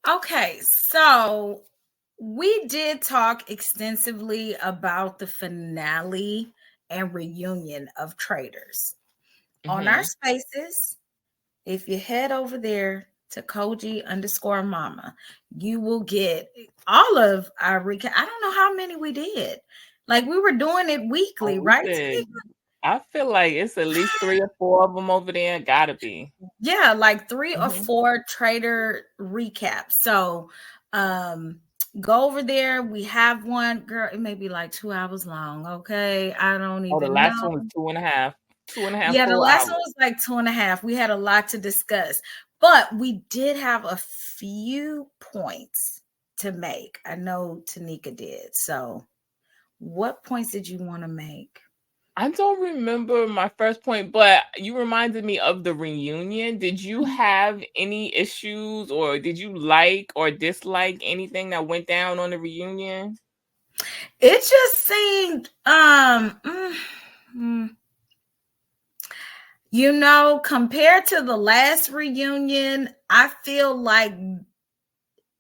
Okay, so we did talk extensively about the finale and reunion of Traitors on our Mm-hmm. spaces. If you head over there to Koji_Mama, you will get all of our recap. I don't know how many we did. Like we were doing it weekly, Oh, we right, did. Tanika? I feel like it's at least 3 or 4 of them over there. Gotta be. Yeah, like 3 or 4 Mm-hmm. trader recaps. So go over there. We have one, girl. It may be like 2 hours long. Okay. I don't Oh, the even last know. one was 2.5, 2.5 Yeah, the full last one hours. was like 2.5. We had a lot to discuss, but we did have a few points to make. I know Tanika did. So what points did you want to make? I don't remember my first point, but you reminded me of the reunion. Did you have any issues or did you like or dislike anything that went down on the reunion? It just seemed mm, compared to the last reunion, I feel like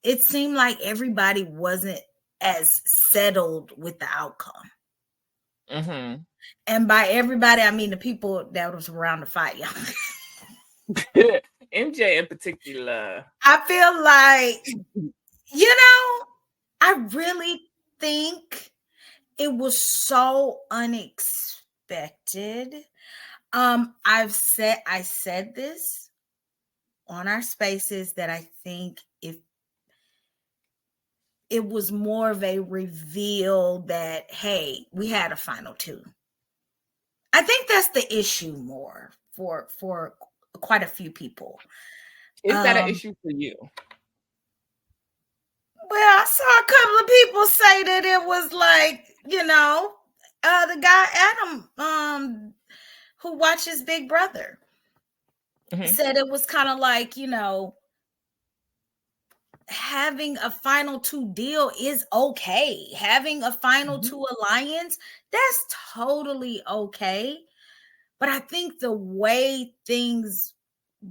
it seemed like everybody wasn't as settled with the outcome. Mm-hmm. And by everybody, I mean the people that was around the fight. MJ in particular. I feel like, I really think it was so unexpected. I said this on our spaces that I think if it was more of a reveal that, hey, we had a final two. I think that's the issue more for quite a few people. Is that an Um, issue for you? well, I saw a couple of people say that it was like, the guy Adam, who watches Big Brother, Mm-hmm. said it was kind of like, having a final two deal is okay. Having a final Mm-hmm. two alliance, that's totally okay. But I think the way things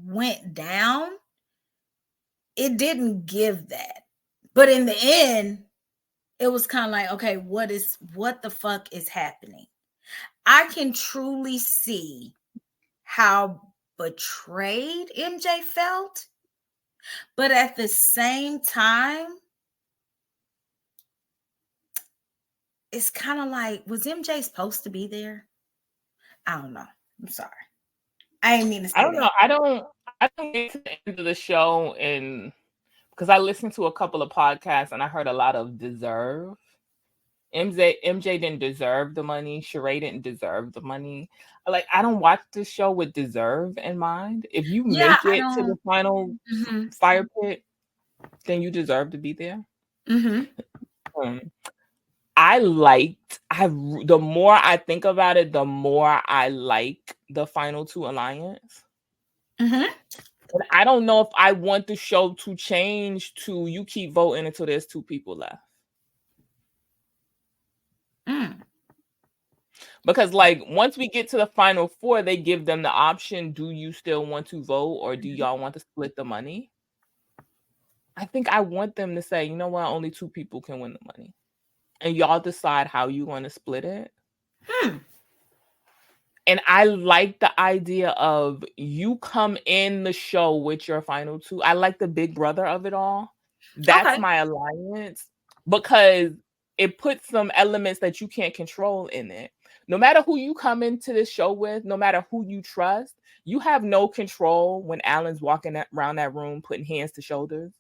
went down, it didn't give that. But in the end, it was kind of like, okay, what the fuck is happening? I can truly see how betrayed MJ felt, but at the same time, it's kind of like, was MJ supposed to be there? I don't know. I'm sorry. I didn't mean to I say don't that. know. I don't get to the end of the show and because I listened to a couple of podcasts and I heard a lot of deserve. MJ didn't deserve the money. Sheree didn't deserve the money. Like I don't watch this show with deserve in mind. If you Yeah, make I it to the don't. final Mm-hmm. fire pit, then you deserve to be there. Mm-hmm. Um, I liked. The more I think about it, the more I like the final two alliance. Mm-hmm. And I don't know if I want the show to change to you keep voting until there's 2 people left. Mm. Because like once we get to the final 4, they give them the option, do you still want to vote or do y'all want to split the money? I think I want them to say, you know what, only 2 people can win the money. And y'all decide how you want to split it. Hmm. And I like the idea of you come in the show with your final 2. I like the big brother of it all. That's Okay. my alliance because it puts some elements that you can't control in it. No matter who you come into this show with, no matter who you trust, you have no control when Alan's walking around that room putting hands to shoulders.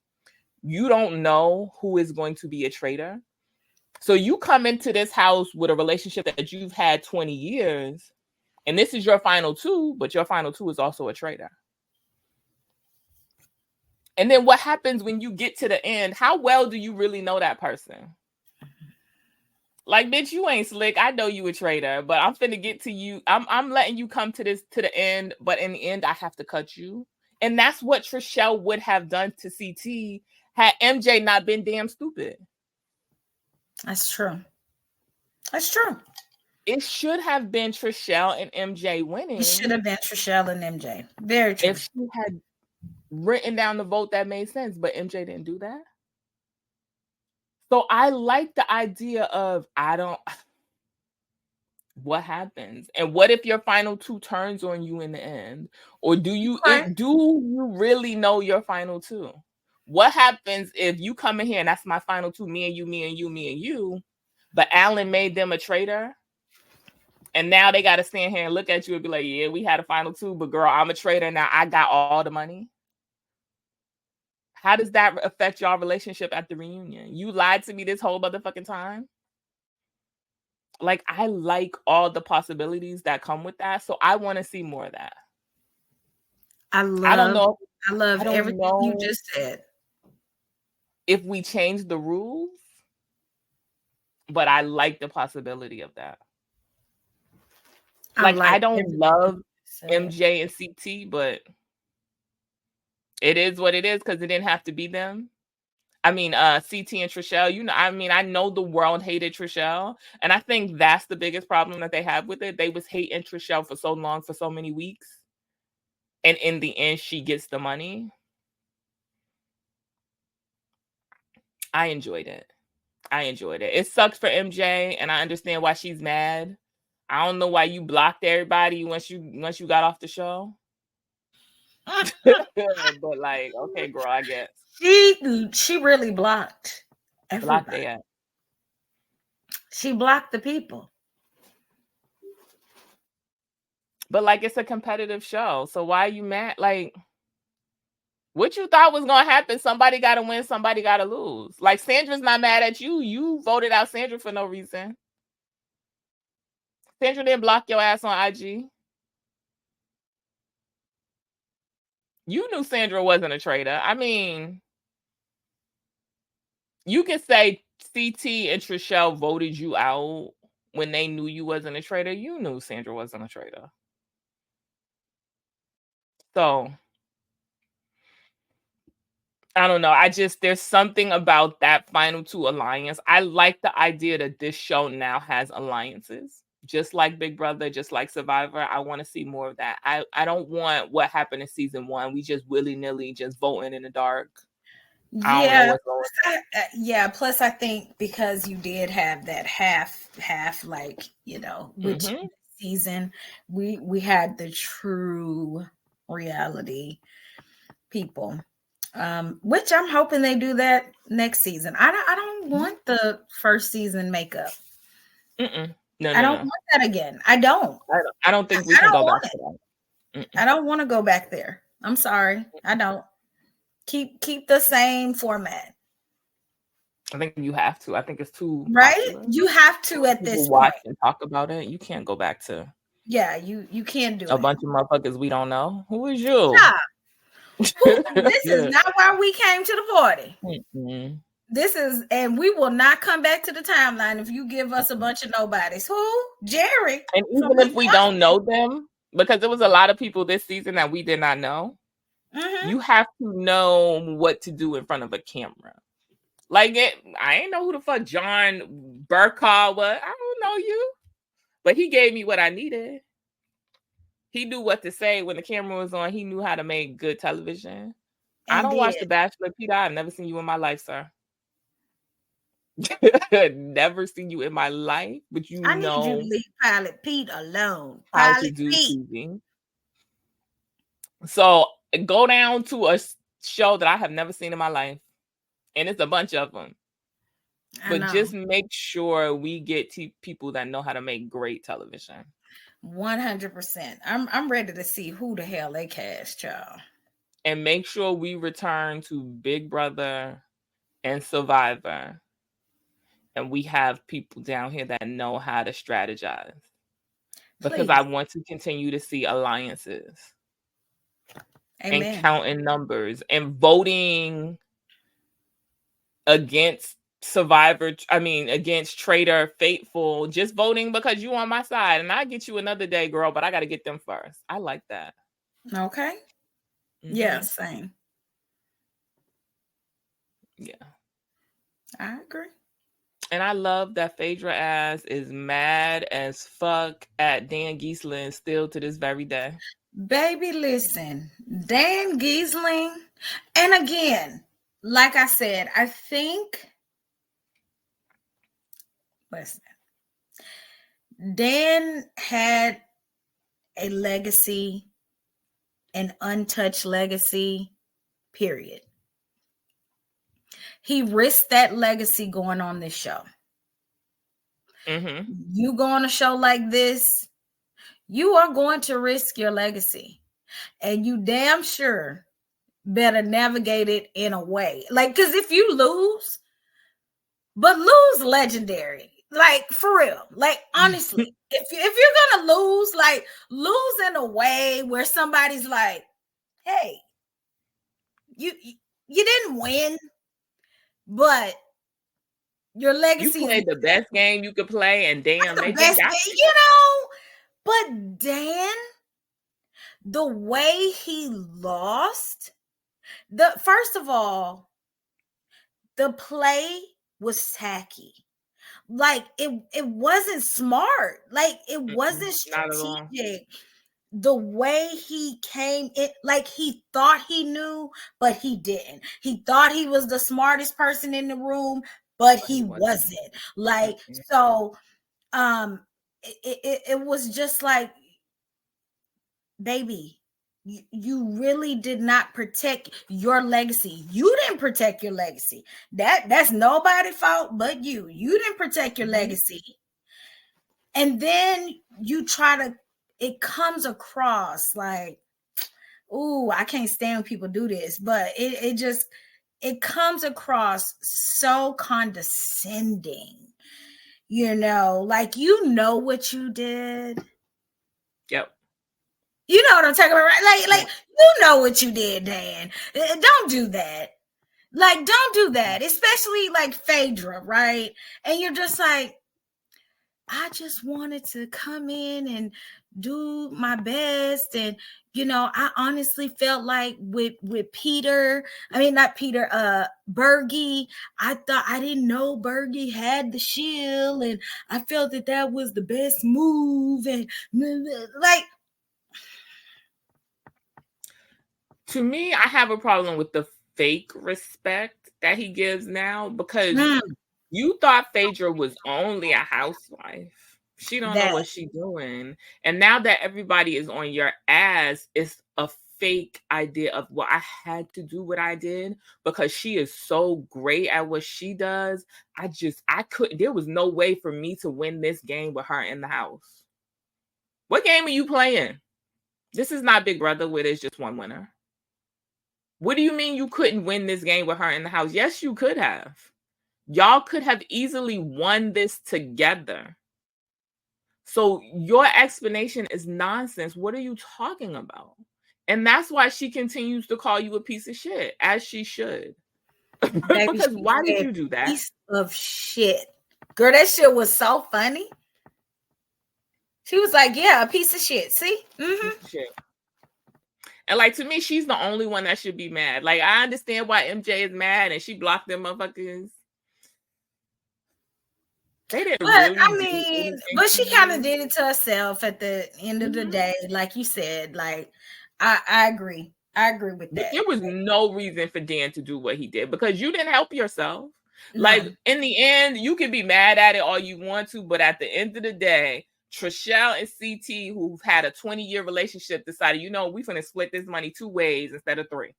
You don't know who is going to be a traitor. So you come into this house with a relationship that you've had 20 years and this is your final 2, but your final 2 is also a traitor. And then what happens when you get to the end? How well do you really know that person? Like, bitch, you ain't slick. I know you a traitor, but I'm finna get to you. I'm letting you come to the end, but in the end, I have to cut you. And that's what Trishelle would have done to CT had MJ not been damn stupid. That's true. That's true. It should have been Trishelle and MJ It should winning have been Trishelle and MJ. Very true. if she had written down the vote that made sense, but MJ didn't do that. So I like the idea of what happens? And what if your final two turns on you in the end? Or do you really know your final two? What happens if you come in here and that's my final two, me and you, me and you, me and you, but Alan made them a traitor? And now they got to stand here and look at you and be like, yeah, we had a final two, but girl, I'm a traitor now. I got all the money. How does that affect y'all relationship at the reunion? You lied to me this whole motherfucking time? Like, I like all the possibilities that come with that. So I want to see more of that. I don't everything you know just said. if we change the rules, but I like the possibility of that. Like, I don't love MJ and CT, but it is what it is because it didn't have to be them. I mean, CT and Trishelle, you know, I mean, I know the world hated Trishelle, and I think that's the biggest problem that they have with it. They was hating Trishelle for so long, for so many weeks, and in the end, she gets the money. I enjoyed it. It sucks for MJ, and I understand why she's mad. I don't know why you blocked everybody once you got off the show. But like, okay, girl, I guess She really blocked everybody. blocked She blocked the people. But like, it's a competitive show, so why are you mad? Like, what you thought was gonna happen? Somebody got to win, somebody got to lose. Like, Sandra's not mad at you. You voted out Sandra for no reason. Sandra didn't block your ass on IG. You knew Sandra wasn't a traitor. I mean, you can say CT and Trishelle voted you out when they knew you wasn't a traitor. You knew Sandra wasn't a traitor. So I don't know. There's something about that final two alliance. I like the idea that this show now has alliances, just like Big Brother, just like Survivor. I want to see more of that. I don't want what happened in season 1. We just willy-nilly just voting in the dark. I don't know what's going on. Plus I think because you did have that half, like, you know, which season we had the true reality people. Which I'm hoping they do that next season. I don't want the first season makeup. No, I don't want that again. I don't think we can go back to that. I don't want to go back there. I'm sorry. I don't. Keep the same format. I think you have to. I think it's too right. Popular. You have to at this watch point. And talk about it. You can't go back to. Yeah, you can't do a bunch of motherfuckers we don't know. Who is you? Yeah. This is not why we came to the party. This is, and we will not come back to the timeline if you give us a bunch of nobodies. Who? Jerry. And even if we don't know them, because there was a lot of people this season that we did not know, you have to know what to do in front of a camera. Like, I ain't know who the fuck John Burkhaw was. I don't know you. But he gave me what I needed. He knew what to say when the camera was on. He knew how to make good television. I don't watch The Bachelor, Peter. I've never seen you in my life, sir. Never seen you in my life, but I need you to leave Pilot Pete alone. How to do TV. So go down to a show that I have never seen in my life, and it's a bunch of them. But just make sure we get people that know how to make great television. 100%. I'm ready to see who the hell they cast, y'all. And make sure we return to Big Brother and Survivor. And we have people down here that know how to strategize. Because I want to continue to see alliances. Amen. And counting numbers and voting against Survivor. I mean, against Traitor, Faithful. Just voting because you on my side. And I'll get you another day, girl, but I got to get them first. I like that. Okay. Yeah, same. Yeah. I agree. And I love that Phaedra ass is mad as fuck at Dan Gieslin still to this very day. Baby, listen, Dan Giesling, and again, like I said, I think, listen, Dan had a legacy, an untouched legacy, period. He risked that legacy going on this show. Mm-hmm. You go on a show like this, you are going to risk your legacy. And you damn sure better navigate it in a way. Like, because if you lose, but lose legendary, like for real, like honestly, if you're gonna lose, like lose in a way where somebody's like, hey, you didn't win, but your You legacy is played the best game you could play, and damn, the they just best got game, you. But Dan, the way he lost, the first of all, the play was tacky. Like it wasn't smart. Like it wasn't Not at all. strategic. The way he came in, like he thought he knew, but he didn't. He thought he was the smartest person in the room, but he wasn't. Like, so it was just like, baby, you really did not protect your legacy. You didn't protect your legacy. That's nobody's fault but you. You didn't protect your legacy. And then you try to, it comes across like, ooh, I can't stand when people do this, but it comes across so condescending, like you know what you did. Yep. You know what I'm talking about, right? Like you know what you did, Dan. Don't do that. Like, don't do that, especially like Phaedra, right? And you're just like, I just wanted to come in and do my best. And, I honestly felt like with Peter, I mean, not Peter, Bergie, I thought, I didn't know Bergie had the shield. And I felt that was the best move. And like, to me, I have a problem with the fake respect that he gives now, because you thought Phaedra was only a housewife. She don't know what she's doing. And now that everybody is on your ass, it's a fake idea of, well, I had to do what I did because she is so great at what she does. I couldn't, there was no way for me to win this game with her in the house. What game are you playing? This is not Big Brother where there's just one winner. What do you mean you couldn't win this game with her in the house? Yes, you could have. Y'all could have easily won this together. So your explanation is nonsense. What are you talking about? And that's why she continues to call you a piece of shit, as she should. baby, Because why did you do that? Piece of shit. Girl, that shit was so funny. She was like, yeah, a piece of shit. See? Mm-hmm. Shit. And like, to me, she's the only one that should be mad. Like, I understand why MJ is mad and she blocked them motherfuckers. They didn't really. I mean, but she kind of did it to herself at the end of the day. Like you said, like, I agree. I agree with that. There was no reason for Dan to do what he did because you didn't help yourself. Like, in the end, you can be mad at it all you want to, but at the end of the day, Trishelle and CT, who've had a 20-year relationship, decided, we're going to split this money 2 ways instead of 3.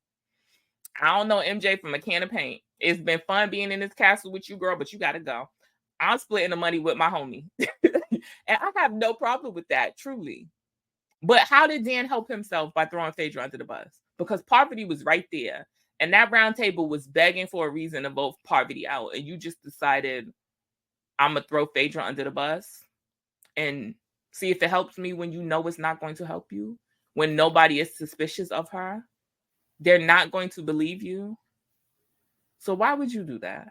I don't know MJ from a can of paint. It's been fun being in this castle with you, girl, but you got to go. I'm splitting the money with my homie. And I have no problem with that, truly. But how did Dan help himself by throwing Phaedra under the bus? Because Parvati was right there. And that round table was begging for a reason to vote Parvati out. And you just decided, I'm going to throw Phaedra under the bus and see if it helps me when you know it's not going to help you. When nobody is suspicious of her. They're not going to believe you. So why would you do that?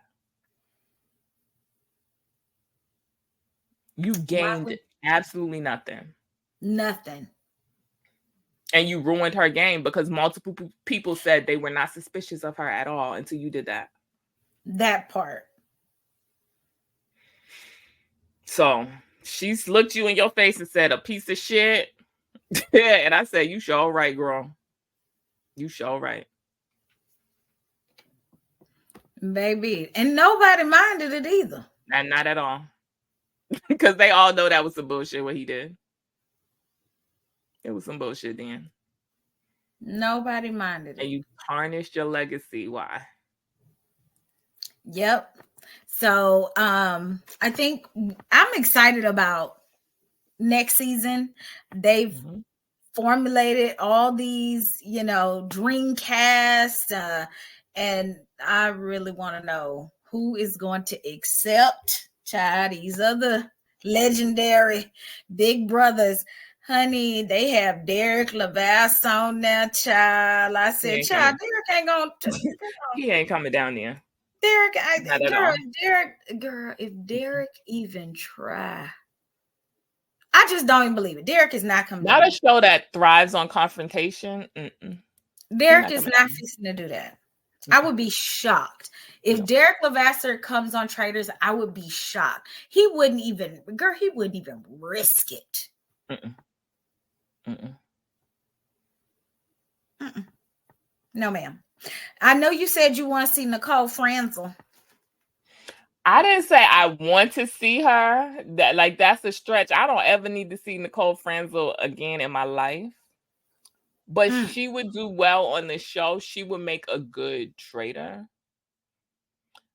You gained absolutely nothing. Nothing. And you ruined her game because multiple people said they were not suspicious of her at all until you did that. That part. So she's looked you in your face and said, a piece of shit. Yeah, and I said, you sure right, girl. You sure right. Baby. And nobody minded it either. And not at all. Because they all know that was some bullshit what he did. It was some bullshit then. Nobody minded And it. you tarnished your legacy. Why? Yep. So I think I'm excited about next season. They've Mhm. formulated all these, dream cast, and I really want to know who is going to accept these other legendary big brothers. Honey, they have Derek Lavasse on there, child. I He said, ain't coming. Derek ain't gonna He ain't coming down there. Derek, Not at all. Girl, if Derek even try, I just don't even believe it. Derek is not coming Not down a show that thrives on confrontation. there. He Derek not is coming not down fixing to do that. there. I would be shocked. If No. Derek Levasseur comes on Traitors, I would be shocked. He wouldn't even risk it. Mm-mm. Mm-mm. Mm-mm. No, ma'am. I know you said you want to see Nicole Franzel. I didn't say I want to see her. That's a stretch. I don't ever need to see Nicole Franzel again in my life. But she would do well on the show. She would make a good traitor.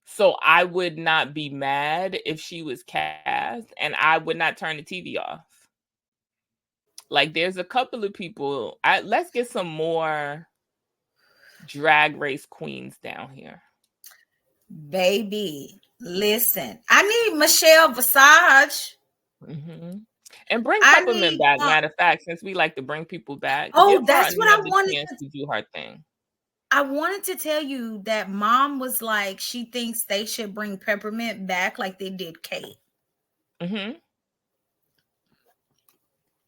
So I would not be mad if she was cast, and I would not turn the TV off. Like, there's a couple of people. Let's get some more drag race queens down here. Baby, listen. I need Michelle Visage. Mm-hmm. And bring I Peppermint need. back. Matter of fact, since we like to bring people back, Oh, give her that's what I another wanted chance to. to do her thing. I wanted to tell you that Mom was like, she thinks they should bring Peppermint back like they did Kate. Mm-hmm.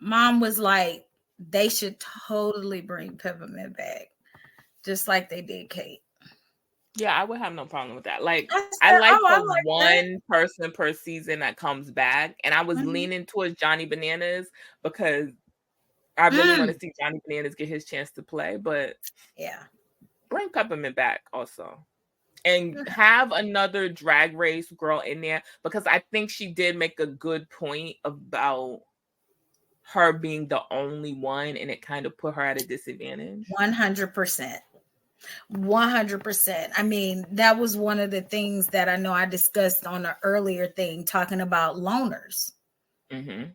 Mom was like, they should totally bring Peppermint back, just like they did Kate. Yeah, I would have no problem with that. Like, I I said, like oh, I the like that. one person per season that comes back, and I was Mhm. leaning towards Johnny Bananas because I really want to see Johnny Bananas get his chance to play. But Yeah. bring Peppermint back also, and have another drag race girl in there, because I think she did make a good point about her being the only one, and it kind of put her at a disadvantage. 100%. 100%. I mean, that was one of the things that I know I discussed on the earlier thing, talking about loners. Mm-hmm.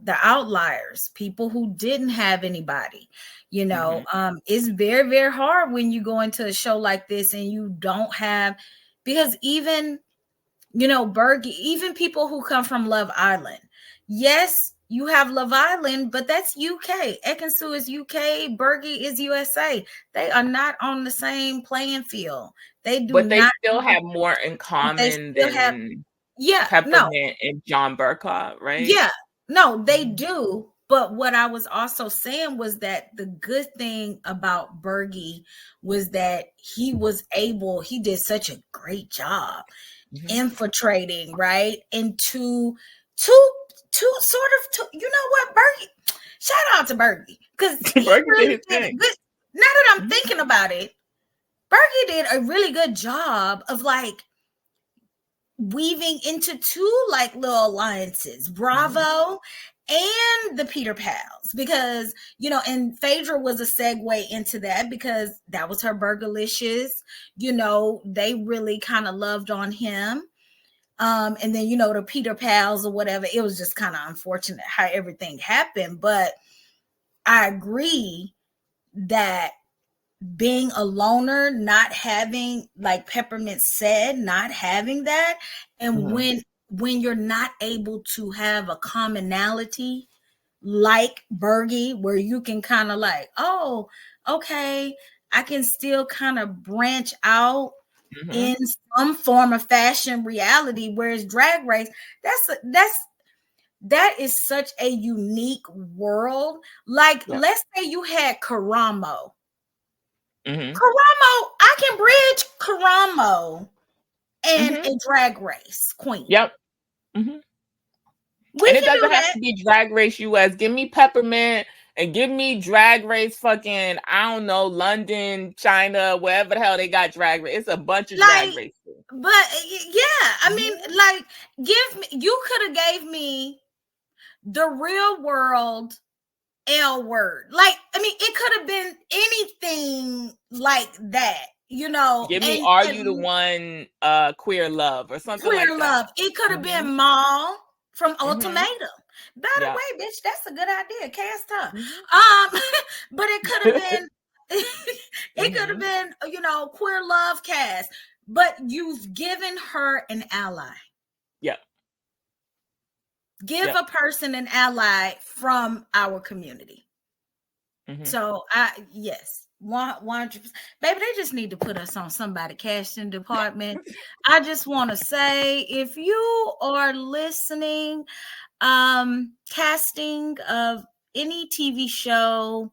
The outliers, people who didn't have anybody. It's very, very hard when you go into a show like this and you don't have, because even Bergie, even people who come from Love Island. Yes, you have Love Island, but that's UK. Ekansu is UK. Bergie is USA. They are not on the same playing field. They do But they not. still have more in They common still have. than Yeah, no. Peppermint and John Burkott, right? Yeah, no, they do. But what I was also saying was that the good thing about Bergie was that he did such a great job infiltrating, right, into two sort of you know what, Bergie, shout out to Bergie, because he Burkett did really his did a thing. good. Now that I'm thinking about it, Bergie did a really good job of like weaving into two like little alliances, Bravo and the Peter Pals, because and Phaedra was a segue into that because that was her Burgerlicious. They really kind of loved on him. And then the Peter Pals or whatever, it was just kind of unfortunate how everything happened. But I agree that being a loner, not having, like Peppermint said, not having that, and when you're not able to have a commonality like Bergie, where you can kind of like, oh, okay, I can still kind of branch out in some form of fashion reality, whereas Drag Race, that is such a unique world. Like, let's say you had Karamo. Karamo, I can bridge Karamo and a Drag Race queen. Yep. We And it can doesn't do have that. to be Drag Race US. Give me Peppermint and give me Drag Race fucking, I don't know, London, China, wherever the hell they got Drag Race. It's a bunch of Drag Race. But yeah, I mean, like, you could have gave me the Real World L Word. Like, I mean, it could have been anything like that, you know. Give me and Are You the One, Queer Love or something Queer like Love. that. It could have been Maul from Ultimatum. By the Yeah. way, bitch, that's a good idea. Cast her. Mhm. But it could have been it could have been, you know, Queer Love cast. But you've given her an ally. Yep. Give a person an ally from our community. So yes, 100%. Baby, they just need to put us on somebody casting department. I just want to say, if you are listening, casting of any TV show,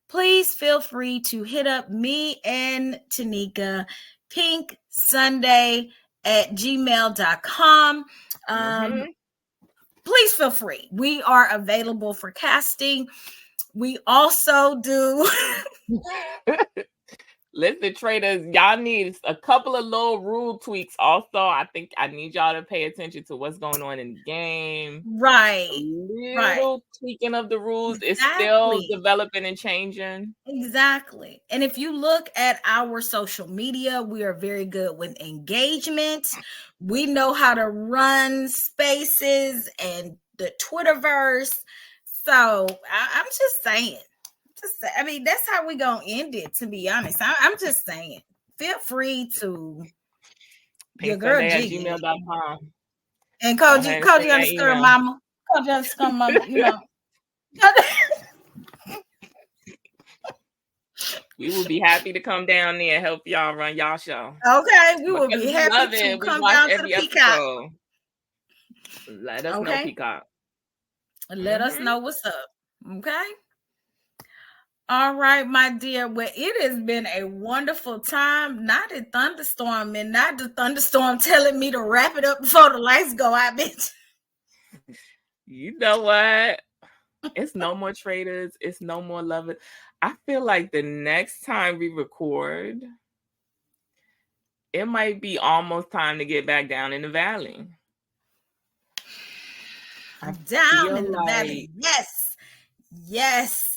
please feel free to hit up me and Tanika, pinksunday@gmail.com. Please feel free. We are available for casting. We also do. Listen, Traitors, y'all need a couple of little rule tweaks. Also, I think I need y'all to pay attention to what's going on in the game. Right. A little tweaking of the rules. Exactly. It's still developing and changing. Exactly. And if you look at our social media, we are very good with engagement. We know how to run spaces and the Twitterverse. So I'm just saying. I mean, that's how we gonna end it, to be honest. I'm just saying, feel free to your girl pinksunday@gmail.com. and Koji underscore mama. Koji underscore mama, you know. We will be happy to come down there and help y'all run y'all show. Okay, we will be happy to come down to the Peacock. Let us know, Peacock. Let us know what's up. Okay. All right, my dear. Well, it has been a wonderful time. Not a thunderstorm, and not the thunderstorm telling me to wrap it up before the lights go out, bitch. You know what? It's no more Traitors. It's no more loving. I feel like the next time we record, it might be almost time to get back down in the valley. Down in the valley. Yes. Yes.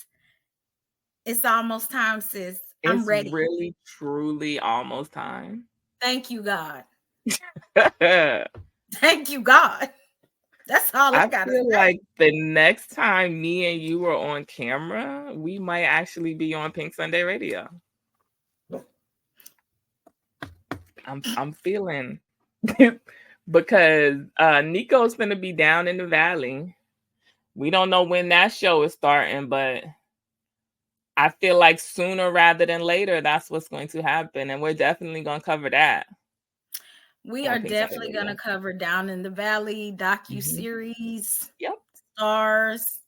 It's almost time, sis. I'm ready. It's really, truly almost time. Thank you, God. Thank you, God. That's all I got to say. I feel like the next time me and you are on camera, we might actually be on Pink Sunday Radio. I'm feeling because Nico's gonna be down in the valley. We don't know when that show is starting, but I feel like sooner rather than later, that's what's going to happen. And we're definitely going to cover that. We are definitely going to cover Down in the Valley docuseries. Yep. Stars,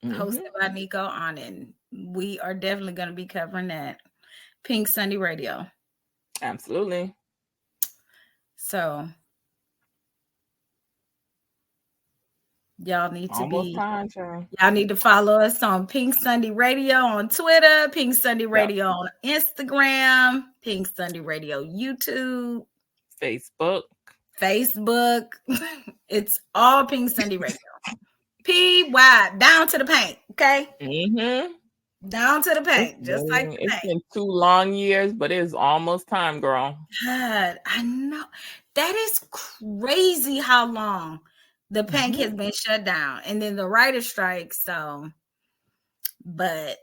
hosted by Nico Anand. We are definitely going to be covering that. Pink Sunday Radio. Absolutely. So y'all need to y'all need to follow us on Pink Sunday Radio on Twitter, Pink Sunday Radio on Instagram, Pink Sunday Radio YouTube, Facebook. It's all Pink Sunday Radio. PY down to the paint, okay? Down to the paint, just like the it's been 2 long years, but it's almost time, girl. God, I know. That is crazy how long the paint has been shut down, and then the writer strike. So, but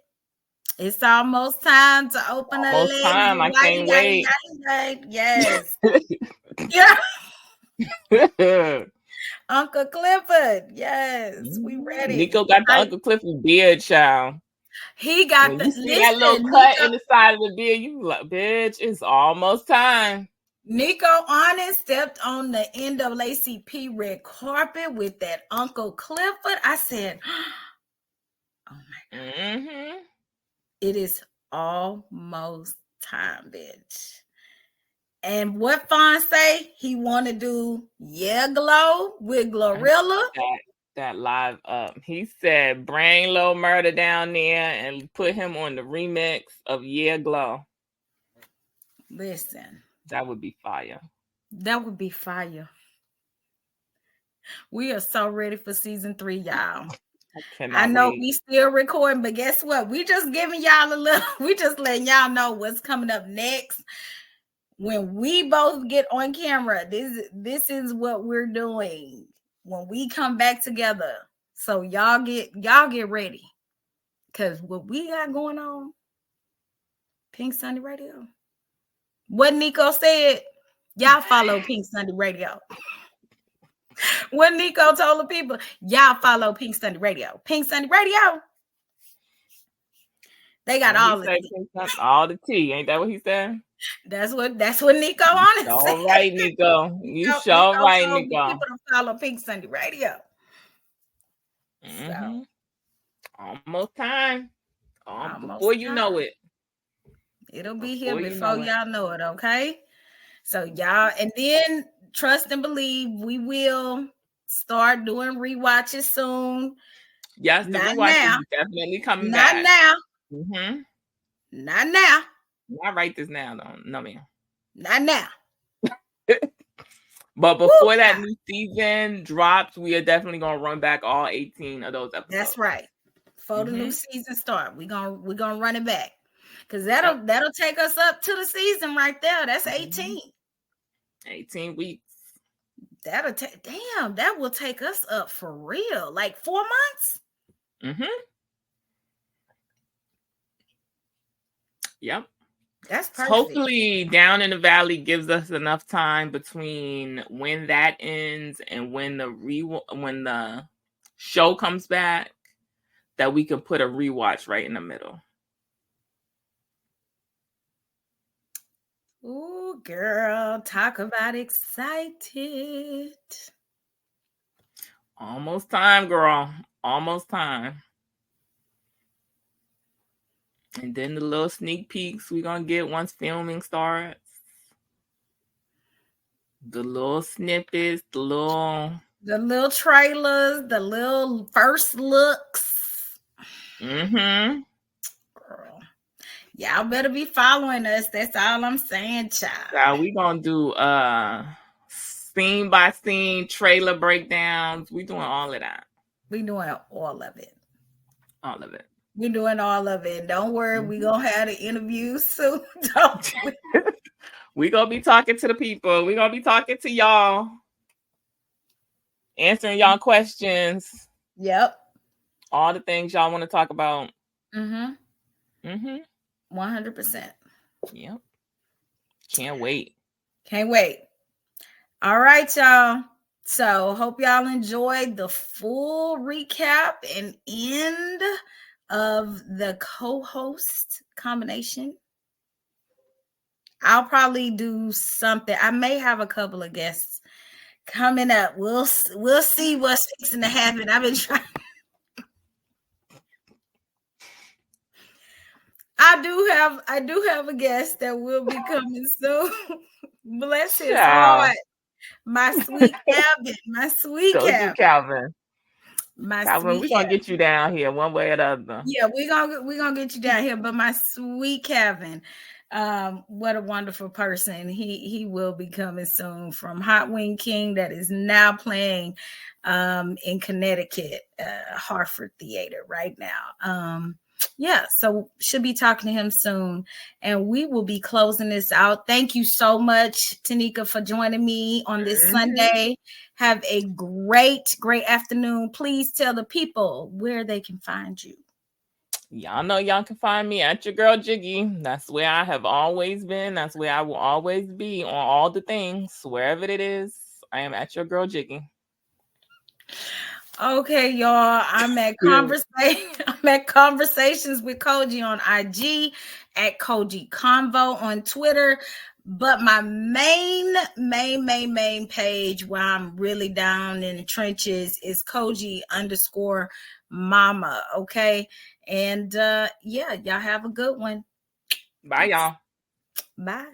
it's almost time to open the legs. I can't wait. Yes. Yeah. Uncle Clifford. Yes, we ready. Nico got the Uncle Clifford beard, child. He got when you see that little cut in the side of the beard, you like, bitch, it's almost time. Nico Anand stepped on the NAACP red carpet with that Uncle Clifford. I said, oh my God. It is almost time, bitch. And what Fawn say? He want to do Glow with Glorilla. that live up. He said, bring Lil Murder down there and put him on the remix of Yeah Glow. Listen. That would be fire. That would be fire. We are so ready for season 3, y'all. I know wait. we still recording, but guess what? We just giving y'all a little, we just letting y'all know what's coming up next. When we both get on camera, this is what we're doing when we come back together. So y'all get ready. Cause what we got going on, Pink Sunday Radio. What Nico said, y'all follow Pink Sunday Radio. What Nico told the people, y'all follow Pink Sunday Radio. Pink Sunday Radio. They got all the tea. All the tea. Ain't that what he said? That's what Nico honest. All right, Nico. You sure right, Nico. People to follow Pink Sunday Radio. Mm-hmm. So. Almost time. Before you know it. It'll be here before y'all know it, okay? So y'all, and then trust and believe we will start doing rewatches soon. Yes, the rewatch is definitely coming back. Not now. Mm-hmm. Not now. I write this now, though. No, ma'am. Not now. But before that new season drops, we are definitely gonna run back all 18 of those episodes. That's right. Before the new season start, we're gonna run it back. Because that'll take us up to the season right there. That's 18. 18 weeks. That'll take that will take us up for real. Like 4 months. Mm-hmm. Yep. That's perfect. Hopefully Down in the Valley gives us enough time between when that ends and when the show comes back that we can put a rewatch right in the middle. Ooh, girl, talk about excited. Almost time, girl. Almost time. And then the little sneak peeks we're going to get once filming starts. The little snippets, the little trailers, the little first looks. Mm-hmm. Girl. Y'all better be following us. That's all I'm saying, child. So we going to do scene by scene trailer breakdowns. We doing all of that. We doing all of it. All of it. We're doing all of it. Don't worry, we're going to have an interview soon. Don't we're going to be talking to the people. We're going to be talking to y'all. Answering y'all questions. Yep. All the things y'all want to talk about. Mm-hmm. Mm-hmm. 100%. Yep. Can't wait. Can't wait. All right, y'all. So hope y'all enjoyed the full recap and end of the co-host combination. I'll probably do something. I may have a couple of guests coming up. We'll see what's fixing to happen. I've been trying. I do have a guest that will be coming soon. Bless his heart. My sweet Calvin. My sweet Calvin. Calvin, we're gonna get you down here one way or the other. Yeah, we're gonna get you down here. But my sweet Calvin, what a wonderful person. He will be coming soon from Hot Wing King, that is now playing in Connecticut, Hartford Theater right now. Yeah, so should be talking to him soon, and we will be closing this out. Thank you so much, Tanika, for joining me on this Sunday. Have a great afternoon. Please tell the people where they can find you. Y'all know y'all can find me at your girl Jiggy. That's where I have always been. That's where I will always be on all the things. Wherever it is, I am at your girl Jiggy. Okay, y'all. I'm at Conversations with Koji on IG, at Koji Convo on Twitter. But my main page where I'm really down in the trenches is Koji_Mama. Okay. And yeah, y'all have a good one. Bye, y'all. Bye.